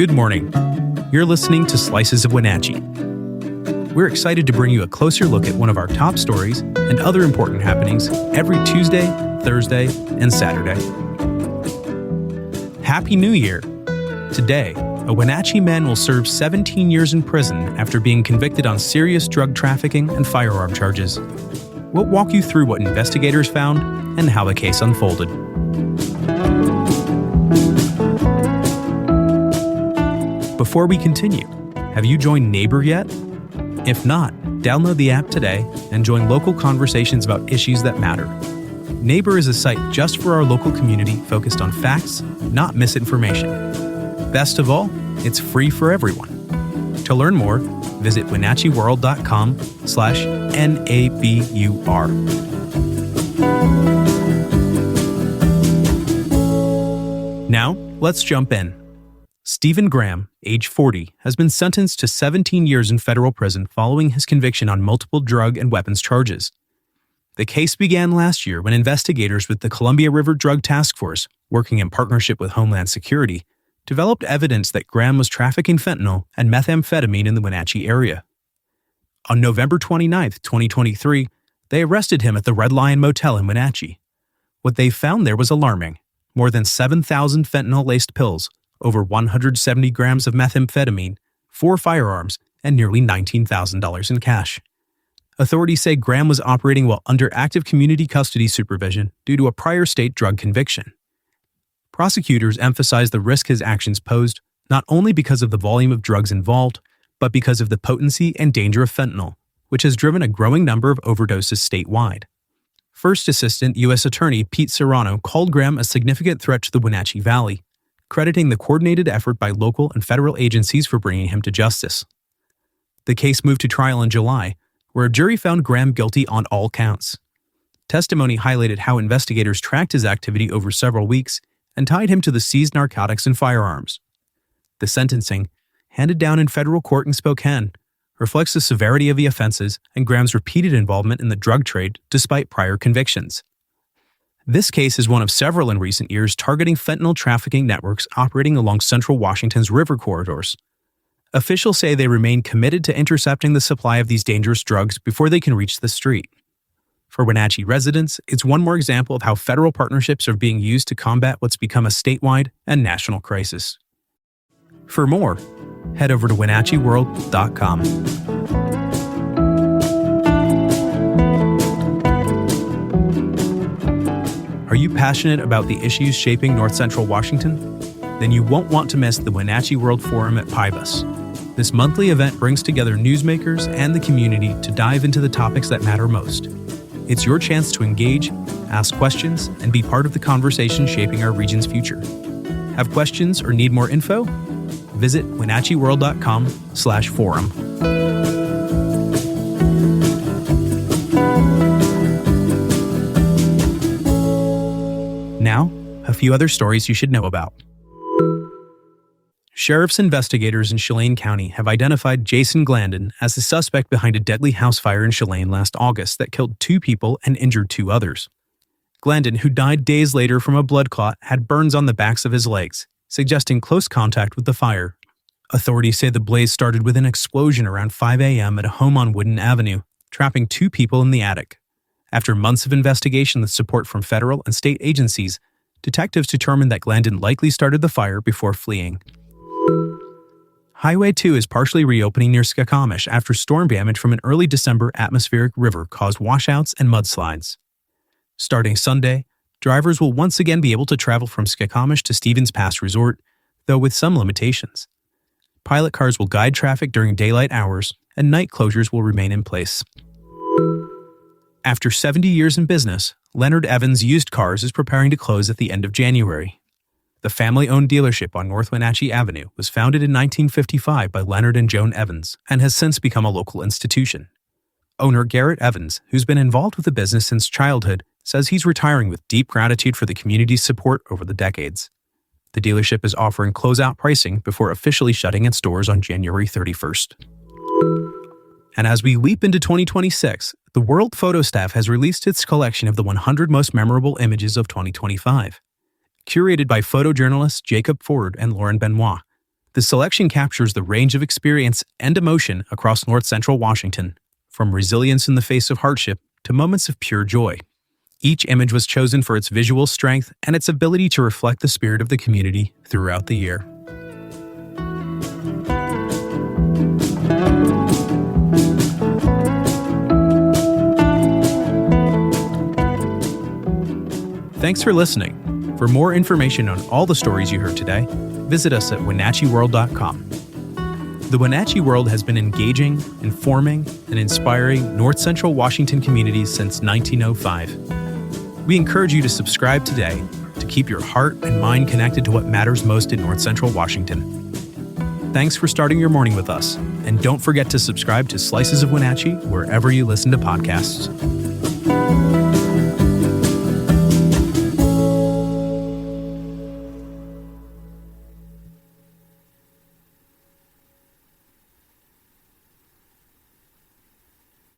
Good morning. You're listening to Slices of Wenatchee. We're excited to bring you a closer look at one of our top stories and other important happenings every Tuesday, Thursday, and Saturday. Happy New Year! Today, a Wenatchee man will serve 17 years in prison after being convicted on serious drug trafficking and firearm charges. We'll walk you through what investigators found and how the case unfolded. Before we continue, have you joined Neighbor yet? If not, download the app today and join local conversations about issues that matter. Neighbor is a site just for our local community focused on facts, not misinformation. Best of all, it's free for everyone. To learn more, visit wenatcheeworld.com/NABUR. Now, let's jump in. Stephen Graham, age 40, has been sentenced to 17 years in federal prison following his conviction on multiple drug and weapons charges. The case began last year when investigators with the Columbia River Drug Task Force, working in partnership with Homeland Security, developed evidence that Graham was trafficking fentanyl and methamphetamine in the Wenatchee area. On November 29, 2023, they arrested him at the Red Lion Motel in Wenatchee. What they found there was alarming: more than 7,000 fentanyl-laced pills, over 170 grams of methamphetamine, 4 firearms, and nearly $19,000 in cash. Authorities say Graham was operating while under active community custody supervision due to a prior state drug conviction. Prosecutors emphasized the risk his actions posed, not only because of the volume of drugs involved, but because of the potency and danger of fentanyl, which has driven a growing number of overdoses statewide. First Assistant U.S. Attorney Pete Serrano called Graham a significant threat to the Wenatchee Valley, crediting the coordinated effort by local and federal agencies for bringing him to justice. The case moved to trial in July, where a jury found Graham guilty on all counts. Testimony highlighted how investigators tracked his activity over several weeks and tied him to the seized narcotics and firearms. The sentencing, handed down in federal court in Spokane, reflects the severity of the offenses and Graham's repeated involvement in the drug trade despite prior convictions. This case is one of several in recent years targeting fentanyl trafficking networks operating along central Washington's river corridors. Officials say they remain committed to intercepting the supply of these dangerous drugs before they can reach the street. For Wenatchee residents, it's one more example of how federal partnerships are being used to combat what's become a statewide and national crisis. For more, head over to wenatcheeworld.com. Are you passionate about the issues shaping North Central Washington? Then you won't want to miss the Wenatchee World Forum at Pybus. This monthly event brings together newsmakers and the community to dive into the topics that matter most. It's your chance to engage, ask questions, and be part of the conversation shaping our region's future. Have questions or need more info? Visit wenatcheeworld.com/forum. Now, a few other stories you should know about. Sheriff's investigators in Chelan County have identified Jason Glandon as the suspect behind a deadly house fire in Chelan last August that killed 2 people and injured 2 others. Glandon, who died days later from a blood clot, had burns on the backs of his legs, suggesting close contact with the fire. Authorities say the blaze started with an explosion around 5 a.m. at a home on Wooden Avenue, trapping 2 people in the attic. After months of investigation with support from federal and state agencies, detectives determined that Glandon likely started the fire before fleeing. Highway 2 is partially reopening near Skokomish after storm damage from an early December atmospheric river caused washouts and mudslides. Starting Sunday, drivers will once again be able to travel from Skokomish to Stevens Pass Resort, though with some limitations. Pilot cars will guide traffic during daylight hours, and night closures will remain in place. After 70 years in business, Leonard Evans Used Cars is preparing to close at the end of January. The family-owned dealership on North Wenatchee Avenue was founded in 1955 by Leonard and Joan Evans and has since become a local institution. Owner Garrett Evans, who's been involved with the business since childhood, says he's retiring with deep gratitude for the community's support over the decades. The dealership is offering closeout pricing before officially shutting its doors on January 31st. And as we leap into 2026, the World Photo Staff has released its collection of the 100 most memorable images of 2025. Curated by photojournalists Jacob Ford and Lauren Benoit, The selection captures the range of experience and emotion across North Central Washington, from resilience in the face of hardship to moments of pure joy. Each image was chosen for its visual strength and its ability to reflect the spirit of the community throughout the year. Thanks for listening. For more information on all the stories you heard today, visit us at WenatcheeWorld.com. The Wenatchee World has been engaging, informing, and inspiring North Central Washington communities since 1905. We encourage you to subscribe today to keep your heart and mind connected to what matters most in North Central Washington. Thanks for starting your morning with us, and don't forget to subscribe to Slices of Wenatchee wherever you listen to podcasts.